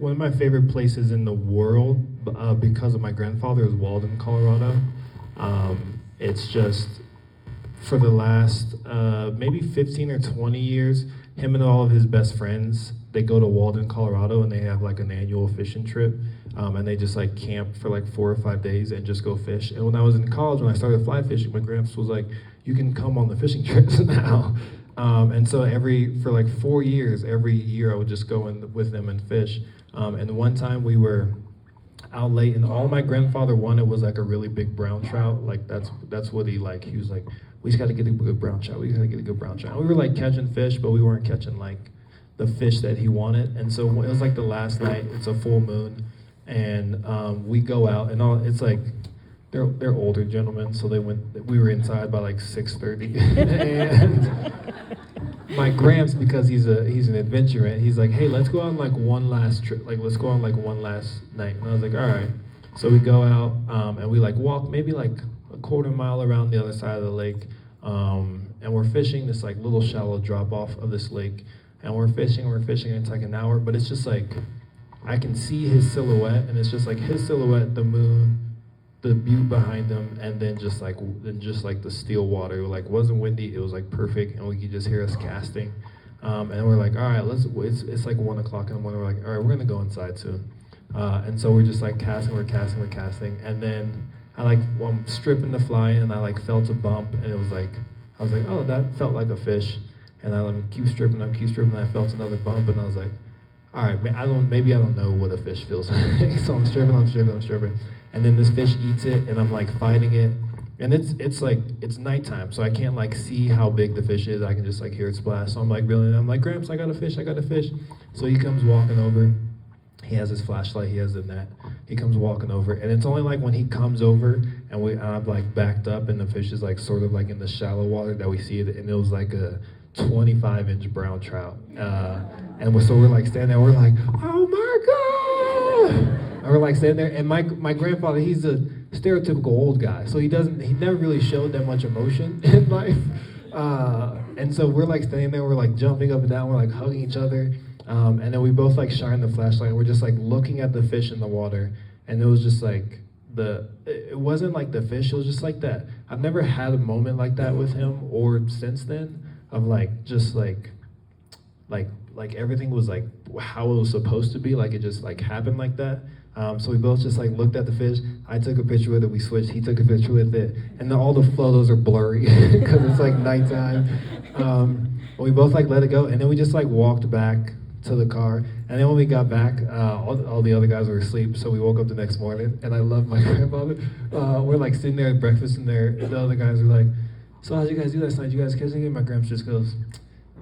one of my favorite places in the world because of my grandfather is Walden, Colorado. It's just for the last maybe 15 or 20 years, him and all of his best friends, they go to Walden, Colorado, and they have like an annual fishing trip, and they just like camp for like 4 or 5 days and just go fish. And when I was in college, when I started fly fishing, my gramps was like, you can come on the fishing trips now. And so for like 4 years, every year I would just go in with them and fish. And one time we were out late, and all my grandfather wanted was like a really big brown trout. Like that's what he like. He was like, we just got to get a good brown trout. We got to get a good brown trout. And we were like catching fish, but we weren't catching like the fish that he wanted. And so it was like the last night. It's a full moon, and we go out, and it's like they're older gentlemen, so we were inside by like 6:30, and my gramps, because he's an adventurer, he's like, hey, let's go on like one last trip, like let's go on like one last night. And I was like, all right. So we go out, and we like walk maybe like a quarter mile around the other side of the lake, and we're fishing this like little shallow drop off of this lake, and we're fishing, and it's like an hour, but it's just like I can see his silhouette, and it's just like his silhouette, the moon, the butte behind them, and then just like the still water. It like wasn't windy, it was like perfect, and we could just hear us casting. And we're like, all right, it's like 1 o'clock in the morning. We're like, all right, we're gonna go inside soon. And so we're just like casting, and then I'm stripping the fly, and I like felt a bump, and it was like, I was like, oh, that felt like a fish. And I keep stripping, and I felt another bump, and I was like, all right, maybe I don't know what a fish feels like. So I'm stripping. And then this fish eats it, and I'm like fighting it. And it's nighttime, so I can't like see how big the fish is. I can just like hear it splash. So I'm like reeling, I'm like, Gramps, I got a fish. So he comes walking over. He has his flashlight, he has the net. He comes walking over, and it's only like when he comes over and I'm like backed up, and the fish is like sort of like in the shallow water that we see it, and it was like a 25-inch brown trout. And we're like standing there, we're like, oh my God! And we're like standing there, and my grandfather, he's a stereotypical old guy, so he never really showed that much emotion in life. And so we're like standing there, we're like jumping up and down, we're like hugging each other, and then we both like shine the flashlight, and we're just like looking at the fish in the water, and it was just like it wasn't like the fish, it was just like that. I've never had a moment like that with him or since then, of like just like everything was like how it was supposed to be, like it just like happened like that. So we both just like looked at the fish. I took a picture with it, we switched, he took a picture with it, and then all the photos are blurry because it's like nighttime. We both like let it go, and then we just like walked back to the car, and then when we got back, all the other guys were asleep, so we woke up the next morning, and I love my grandfather. We're like sitting there at breakfast, and the other guys were like, so how'd you guys do last night? You guys catch anything? My grandpa just goes,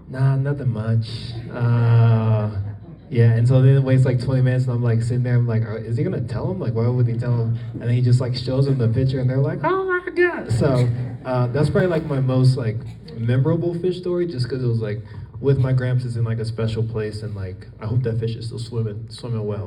nah, nothing much. Yeah, and so then it waits like 20 minutes, and I'm like sitting there, I'm like, is he gonna tell him? Like, why would he tell him? And then he just like shows them the picture, and they're like, oh my God. So that's probably like my most like memorable fish story, just because it was like with my gramps, it's in like a special place, and like I hope that fish is still swimming well.